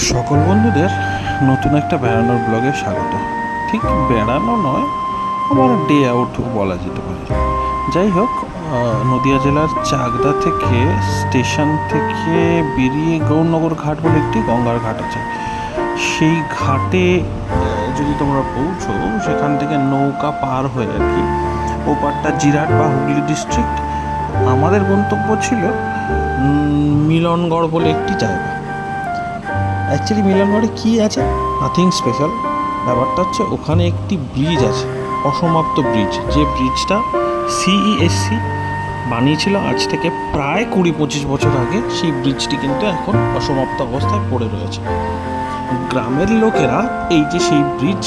সকল বন্ধুদের নতুন একটা বেড়ানোর ব্লগে স্বাগত। ঠিক বেড়ানো নয়, আমার ডে আউট বলা যেতে পারে। যাই হোক, নদিয়া জেলার চাকদা থেকে স্টেশন থেকে বেরিয়ে গৌরনগর ঘাট বলে একটি গঙ্গার ঘাট আছে। সেই ঘাটে যদি তোমরা পৌঁছো, সেখান থেকে নৌকা পার হয়ে আর কি ওপারটা জিরাট বা হুগলি ডিস্ট্রিক্ট। আমাদের গন্তব্য ছিল মিলনগড় বলে একটি জায়গা। অ্যাকচুয়ালি মিলনগড়ে কী আছে? Nothing special. ব্যাপারটা হচ্ছে ওখানে একটি ব্রিজ আছে, অসমাপ্ত ব্রিজ। যে ব্রিজটা সিইএসসি বানিয়েছিল আজ থেকে প্রায় 20-25 বছর আগে। সেই ব্রিজটি কিন্তু এখন অসমাপ্ত অবস্থায় পড়ে রয়েছে। গ্রামের লোকেরা এই যে সেই ব্রিজ,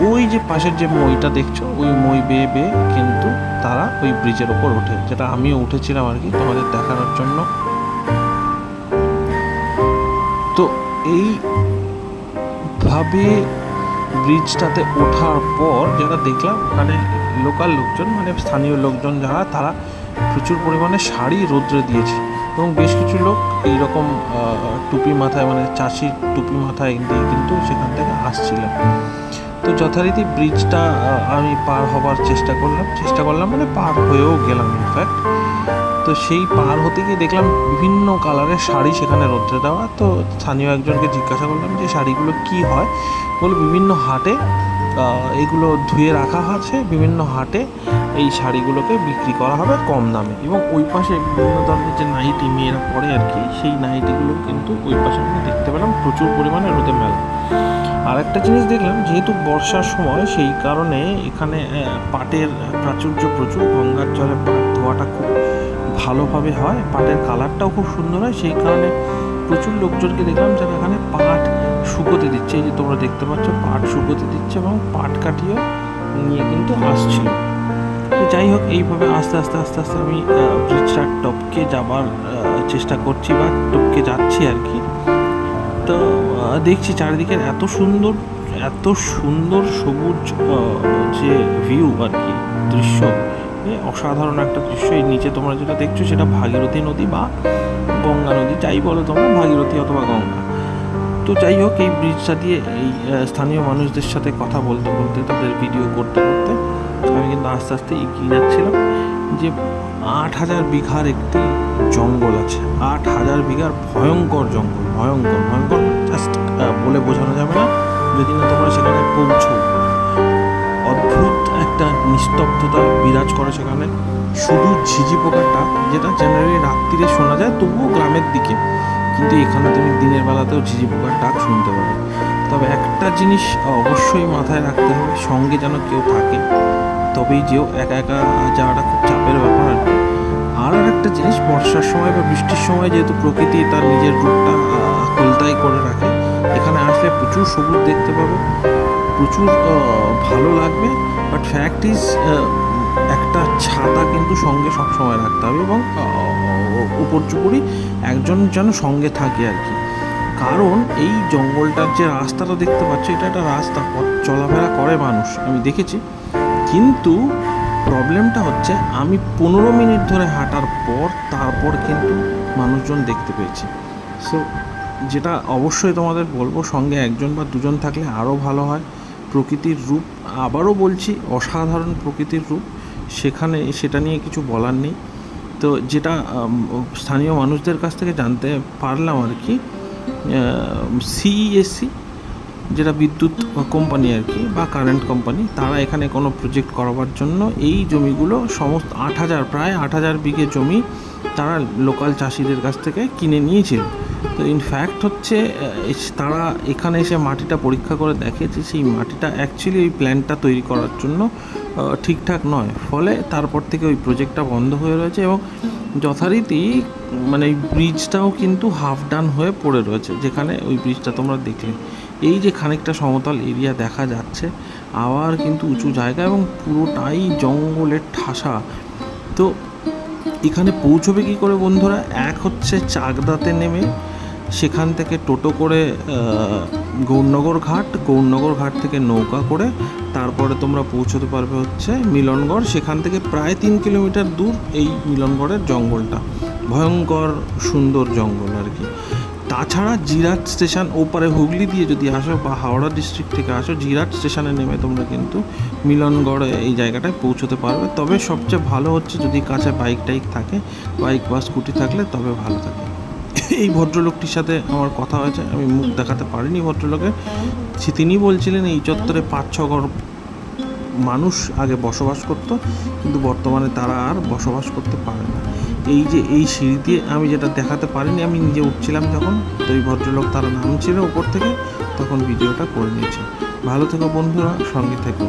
ওই যে পাশের যে মইটা দেখছো, ওই মই বেয়ে বেয়ে কিন্তু তারা ওই ব্রিজের ওপর ওঠে, যেটা আমিও উঠেছিলাম আর কি তোমাদের দেখানোর জন্য। তো এইভাবে ব্রিজটাতে ওঠার পর যেটা দেখলাম, ওখানে লোকাল লোকজন মানে স্থানীয় লোকজন যারা, তারা প্রচুর পরিমাণে শাড়ি রোদ্রে দিয়েছে এবং বেশ কিছু লোক এইরকম টুপি মাথায়, মানে চাষির টুপি মাথায় দিয়ে কিন্তু সেখান থেকে আসছিলেন। তো যথারীতি ব্রিজটা আমি পার হবার চেষ্টা করলাম মানে পার হয়েও গেলাম ইনফ্যাক্ট। তো সেই পার হতে গিয়ে দেখলাম বিভিন্ন কালারের শাড়ি সেখানে রোদ্রে দেওয়া। তো স্থানীয় একজনকে জিজ্ঞাসা করলাম যে শাড়িগুলো কি হয়। বলে বিভিন্ন হাটে এগুলো ধুয়ে রাখা আছে, বিভিন্ন হাটে এই শাড়িগুলোকে বিক্রি করা হবে কম দামে। এবং ওই পাশে বিভিন্ন ধরনের যে নাইটি মেয়েরা পরে আর কি, সেই নাইটিগুলো কিন্তু ওই পাশে আমি দেখতে পেলাম প্রচুর পরিমাণে রোদে মেলা। আর একটা জিনিস দেখলাম, যেহেতু বর্ষার সময়, সেই কারণে এখানে পাটের প্রাচুর্য প্রচুর। গঙ্গার জলে পাট ধোয়াটা খুব ভালোভাবে হয়, পাটের কালারটাও খুব সুন্দর হয়। সেই কারণে প্রচুর লোকজনকে দেখলাম যারা এখানে পাট শুকোতে দিচ্ছে। এই যে তোমরা দেখতে পাচ্ছ, পাট শুকোতে দিচ্ছে এবং পাট কাটিয়ে নিয়ে কিন্তু আসছিল। তো যাই হোক, এইভাবে আস্তে আস্তে আমি ব্রিজটা টপকে যাবার চেষ্টা করছি বা টপকে যাচ্ছি আর কি। তো দেখছি চারিদিকের এত সুন্দর সবুজ যে ভিউ আর কি, দৃশ্য, অসাধারণ একটা দৃশ্য। এই নিচে তোমরা যেটা দেখছো সেটা ভাগীরথী নদী বা গঙ্গা নদী, যাই বলো তোমরা, ভাগীরথী অথবা গঙ্গা। তো যাই হোক, এই ব্রিজটা দিয়ে এই স্থানীয় মানুষদের সাথে কথা বলতে বলতে, তাদের ভিডিও করতে করতে আমি কিন্তু আস্তে আস্তে এগিয়ে যাচ্ছিলাম। যে 8000 বিঘার একটি জঙ্গল আছে, 8000 বিঘার ভয়ঙ্কর জঙ্গল, ভয়ঙ্কর জাস্ট বলে বোঝানো যাবে না যদি না তোমরা সেখানে পৌঁছো। অদ্ভুত একটা নিস্তব্ধতা বিরাজ করে সেখানে। শুধু ঝিঝি পোকাটা, যেটা জেনারেলি রাত্রিরে শোনা যায় তবুও গ্রামের দিকে, কিন্তু এখানে তুমি দিনের বেলাতেও ঝিঝি পোকার ডাক শুনতে পাবে। তবে একটা জিনিস অবশ্যই মাথায় রাখতে হবে, সঙ্গে যেন কেউ থাকে, তবেই যেও। একা একা যাওয়াটা খুব চাপের ব্যাপার আর কি। আর একটা জিনিস, বর্ষার সময় বা বৃষ্টির সময় যেহেতু প্রকৃতি তার নিজের রূপটা কলতাই করে রাখে, এখানে আসলে প্রচুর সবুজ দেখতে পাবে, প্রচুর ভালো লাগবে। বাট ফ্যাক্ট ইজ, একটা ছাতা কিন্তু সঙ্গে সবসময় রাখতে হবে এবং উপর্যুপরি একজন যেন সঙ্গে থাকে আর কি। কারণ এই জঙ্গলটার যে রাস্তাটা দেখতে পাচ্ছ, এটা একটা রাস্তা, পথ চলাফেরা করে মানুষ, আমি দেখেছি। কিন্তু প্রবলেমটা হচ্ছে, আমি 15 মিনিট ধরে হাঁটার পর তারপর কিন্তু মানুষজন দেখতে পেয়েছি। সো যেটা অবশ্যই তোমাদের বলবো, সঙ্গে একজন বা দুজন থাকলে আরও ভালো হয়। প্রকৃতির রূপ, আবারও বলছি, অসাধারণ প্রকৃতির রূপ সেখানে, সেটা নিয়ে কিছু বলার নেই। তো যেটা স্থানীয় মানুষদের কাছ থেকে জানতে পারলাম আর কি, সিইএসসি যেটা বিদ্যুৎ কোম্পানি আর কি বা কারেন্ট কোম্পানি, তারা এখানে কোনো প্রজেক্ট করাবার জন্য এই জমিগুলো সমস্ত প্রায় 8000 বিঘে জমি তারা লোকাল চাষিদের কাছ থেকে কিনে নিয়েছিল। তো ইনফ্যাক্ট হচ্ছে, তারা এখানে এসে মাটিটা পরীক্ষা করে দেখে যে সেই মাটিটা অ্যাকচুয়ালি ওই প্ল্যান্টটা তৈরি করার জন্য ঠিকঠাক নয়। ফলে তারপর থেকে ওই প্রজেক্টটা বন্ধ হয়ে রয়েছে এবং যথারীতি মানে এই ব্রিজটাও কিন্তু হাফ ডান হয়ে পড়ে রয়েছে। যেখানে ওই ব্রিজটা তোমরা দেখলে, এই যে খানিকটা সমতল এরিয়া দেখা যাচ্ছে, আবার কিন্তু উঁচু জায়গা এবং পুরোটাই জঙ্গলের ঠাসা। তো এখানে পৌঁছবে কী করে বন্ধুরা? এক হচ্ছে চাকদাতে নেমে সেখান থেকে টোটো করে গৌরনগর ঘাট থেকে নৌকা করে তারপরে তোমরা পৌঁছতে পারবে হচ্ছে মিলনগড়। সেখান থেকে প্রায় 3 কিলোমিটার দূর এই মিলনগড়ের জঙ্গলটা, ভয়ঙ্কর সুন্দর জঙ্গল আর কি। তাছাড়া জিরাট স্টেশন ওপারে হুগলি দিয়ে যদি আসো বা হাওড়া ডিস্ট্রিক্ট থেকে আসো, জিরাট স্টেশনে নেমে তোমরা কিন্তু মিলনগড় এই জায়গাটায় পৌঁছতে পারবে। তবে সবচেয়ে ভালো হচ্ছে যদি কাছে বাইক টাইক থাকে, বাইক বা স্কুটি থাকলে তবে ভালো থাকে। এই ভদ্রলোকটির সাথে আমার কথা হয়েছে, আমি মুখ দেখাতে পারিনি ভদ্রলোকের। তিনি বলছিলেন এই চত্বরে 5-6 ঘর মানুষ আগে বসবাস করতো, কিন্তু বর্তমানে তারা আর বসবাস করতে পারে না। এই যে এই সিঁড়ি দিয়ে আমি যেটা দেখাতে পারিনি, আমি নিজে উঠছিলাম যখন, তো এই ভদ্রলোক তারা নামছিল উপর থেকে, তখন ভিডিওটা করে নিয়েছে। ভালো থেকো বন্ধুরা, সঙ্গে থেকো।